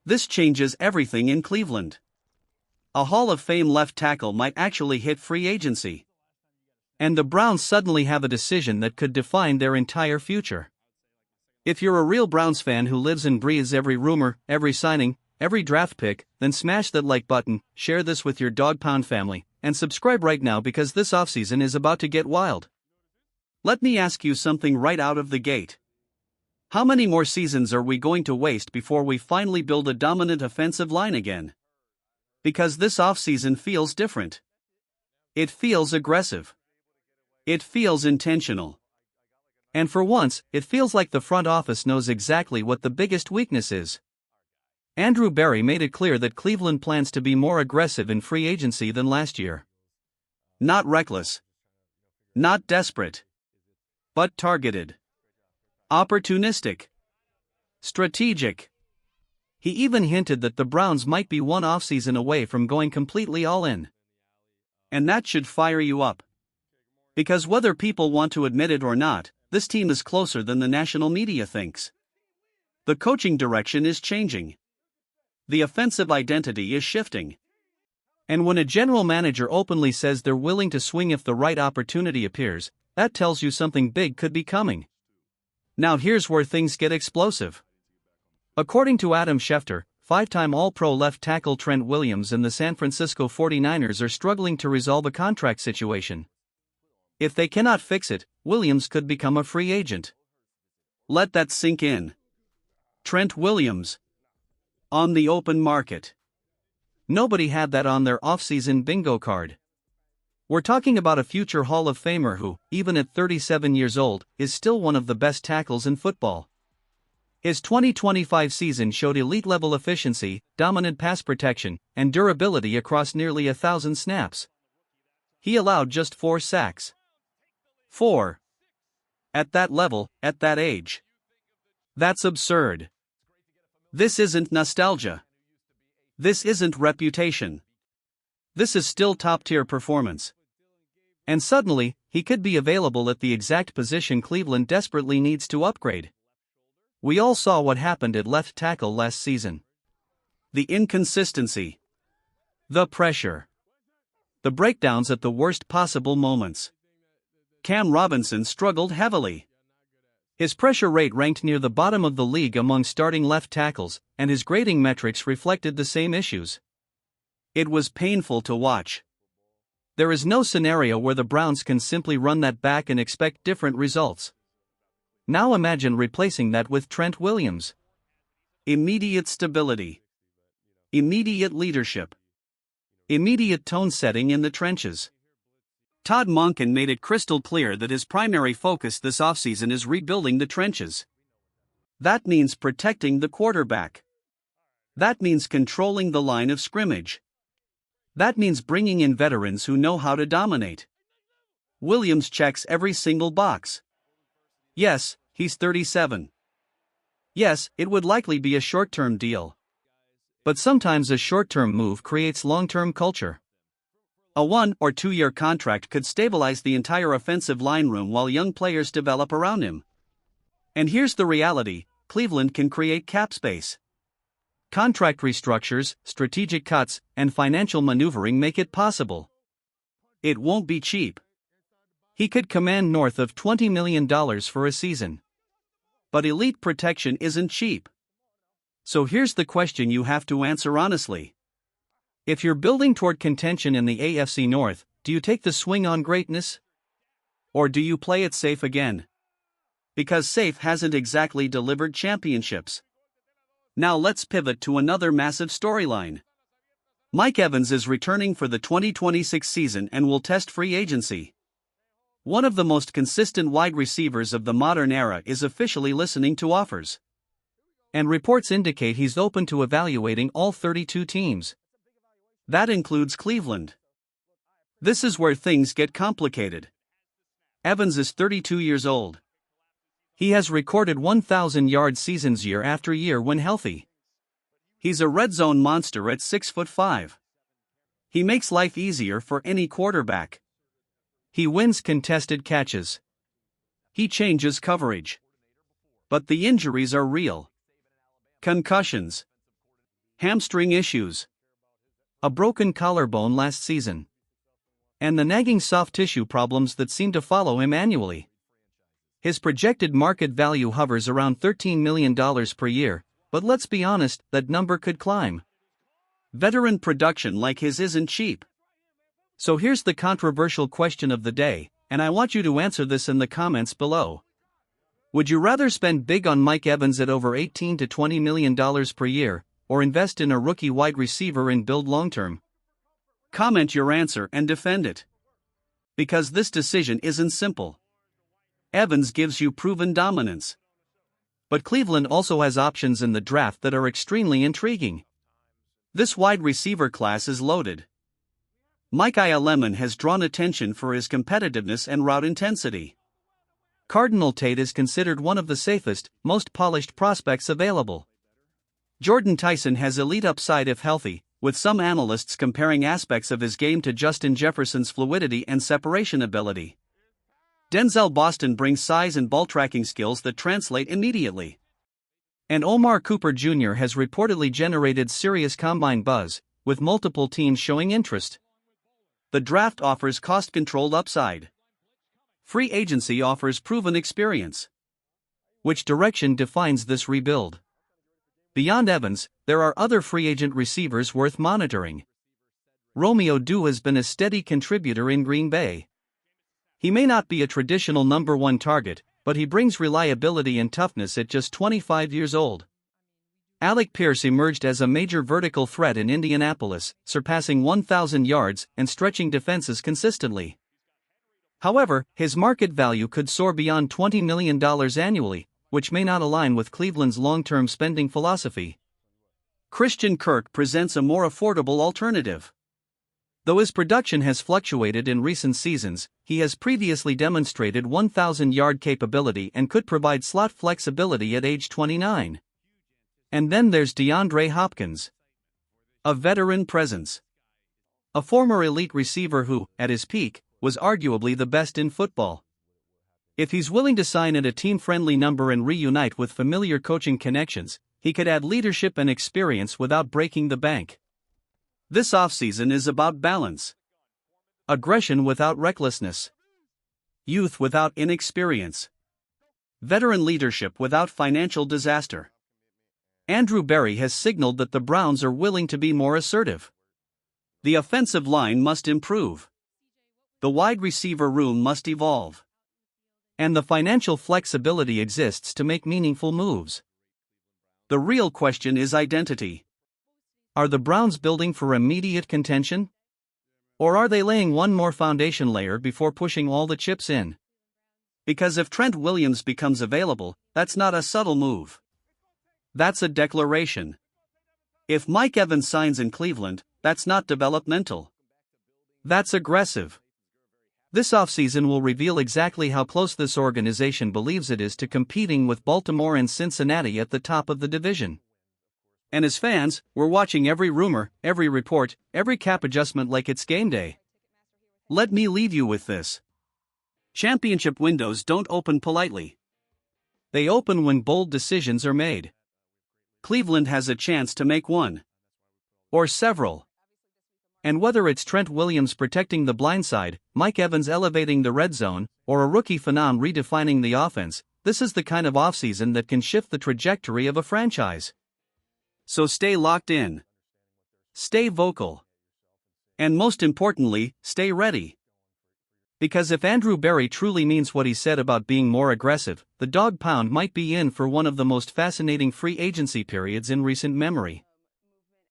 This changes everything in Cleveland. A Hall of Fame left tackle might actually hit free agency. And the Browns suddenly have a decision that could define their entire future. If you're a real Browns fan who lives and breathes every rumor, every signing, every draft pick, then smash that like button, share this with your dog pound family, and subscribe right now because this offseason is about to get wild. Let me ask you something right out of the gate. How many more seasons are we going to waste before we finally build a dominant offensive line again? Because this offseason feels different. It feels aggressive. It feels intentional. And for once, it feels like the front office knows exactly what the biggest weakness is. Andrew Berry made it clear that Cleveland plans to be more aggressive in free agency than last year. Not reckless. Not desperate. But targeted. Opportunistic. Strategic. He even hinted that the Browns might be one offseason away from going completely all in. And that should fire you up. Because whether people want to admit it or not, this team is closer than the national media thinks. The coaching direction is changing. The offensive identity is shifting. And when a general manager openly says they're willing to swing if the right opportunity appears, that tells you something big could be coming. Now here's where things get explosive. According to Adam Schefter, five-time All-Pro left tackle Trent Williams and the San Francisco 49ers are struggling to resolve a contract situation. If they cannot fix it, Williams could become a free agent. Let that sink in. Trent Williams. On the open market. Nobody had that on their offseason bingo card. We're talking about a future Hall of Famer who, even at 37 years old, is still one of the best tackles in football. His 2025 season showed elite-level efficiency, dominant pass protection, and durability across nearly 1,000 snaps. He allowed just 4 sacks. 4. At that level, at that age. That's absurd. This isn't nostalgia. This isn't reputation. This is still top-tier performance. And suddenly, he could be available at the exact position Cleveland desperately needs to upgrade. We all saw what happened at left tackle last season. The inconsistency. The pressure. The breakdowns at the worst possible moments. Cam Robinson struggled heavily. His pressure rate ranked near the bottom of the league among starting left tackles, and his grading metrics reflected the same issues. It was painful to watch. There is no scenario where the Browns can simply run that back and expect different results. Now imagine replacing that with Trent Williams. Immediate stability. Immediate leadership. Immediate tone setting in the trenches. Todd Monken made it crystal clear that his primary focus this offseason is rebuilding the trenches. That means protecting the quarterback. That means controlling the line of scrimmage. That means bringing in veterans who know how to dominate. Williams checks every single box. Yes, he's 37. Yes, it would likely be a short-term deal. But sometimes a short-term move creates long-term culture. A 1 or 2 year contract could stabilize the entire offensive line room while young players develop around him. And here's the reality: Cleveland can create cap space. Contract restructures, strategic cuts, and financial maneuvering make it possible. It won't be cheap. He could command north of $20 million for a season. But elite protection isn't cheap. So here's the question you have to answer honestly. If you're building toward contention in the AFC North, do you take the swing on greatness? Or do you play it safe again? Because safe hasn't exactly delivered championships. Now let's pivot to another massive storyline. Mike Evans is returning for the 2026 season and will test free agency. One of the most consistent wide receivers of the modern era is officially listening to offers. And reports indicate he's open to evaluating all 32 teams. That includes Cleveland. This is where things get complicated. Evans is 32 years old. He has recorded 1,000-yard seasons year after year when healthy. He's a red zone monster at 6'5". He makes life easier for any quarterback. He wins contested catches. He changes coverage. But the injuries are real. Concussions. hamstring issues, a broken collarbone last season, and the nagging soft tissue problems that seem to follow him annually. His projected market value hovers around $13 million per year, but let's be honest, that number could climb. Veteran production like his isn't cheap. So here's the controversial question of the day, and I want you to answer this in the comments below. Would you rather spend big on Mike Evans at over $18 to $20 million per year, or invest in a rookie wide receiver and build long-term? Comment your answer and defend it. Because this decision isn't simple. Evans gives you proven dominance. But Cleveland also has options in the draft that are extremely intriguing. This wide receiver class is loaded. Mike Lemon has drawn attention for his competitiveness and route intensity. Cardinal Tate is considered one of the safest, most polished prospects available. Jordan Tyson has elite upside if healthy, with some analysts comparing aspects of his game to Justin Jefferson's fluidity and separation ability. Denzel Boston brings size and ball tracking skills that translate immediately. And Omar Cooper Jr. has reportedly generated serious combine buzz, with multiple teams showing interest. The draft offers cost-controlled upside. Free agency offers proven experience. Which direction defines this rebuild? Beyond Evans, there are other free agent receivers worth monitoring. Romeo Doubs has been a steady contributor in Green Bay. He may not be a traditional number one target, but he brings reliability and toughness at just 25 years old. Alec Pierce emerged as a major vertical threat in Indianapolis, surpassing 1,000 yards and stretching defenses consistently. However, his market value could soar beyond $20 million annually, which may not align with Cleveland's long-term spending philosophy. Christian Kirk presents a more affordable alternative. Though his production has fluctuated in recent seasons, he has previously demonstrated 1,000-yard capability and could provide slot flexibility at age 29. And then there's DeAndre Hopkins. A veteran presence. A former elite receiver who, at his peak, was arguably the best in football. If he's willing to sign at a team-friendly number and reunite with familiar coaching connections, he could add leadership and experience without breaking the bank. This offseason is about balance. Aggression without recklessness. Youth without inexperience. Veteran leadership without financial disaster. Andrew Berry has signaled that the Browns are willing to be more assertive. The offensive line must improve. The wide receiver room must evolve. And the financial flexibility exists to make meaningful moves. The real question is identity. Are the Browns building for immediate contention? Or are they laying one more foundation layer before pushing all the chips in? Because if Trent Williams becomes available, that's not a subtle move. That's a declaration. If Mike Evans signs in Cleveland, that's not developmental. That's aggressive. This offseason will reveal exactly how close this organization believes it is to competing with Baltimore and Cincinnati at the top of the division. And as fans, we're watching every rumor, every report, every cap adjustment like it's game day. Let me leave you with this. Championship windows don't open politely. They open when bold decisions are made. Cleveland has a chance to make one. Or several. And whether it's Trent Williams protecting the blind side, Mike Evans elevating the red zone, or a rookie phenom redefining the offense, this is the kind of offseason that can shift the trajectory of a franchise. So stay locked in. Stay vocal. And most importantly, stay ready. Because if Andrew Berry truly means what he said about being more aggressive, the dog pound might be in for one of the most fascinating free agency periods in recent memory.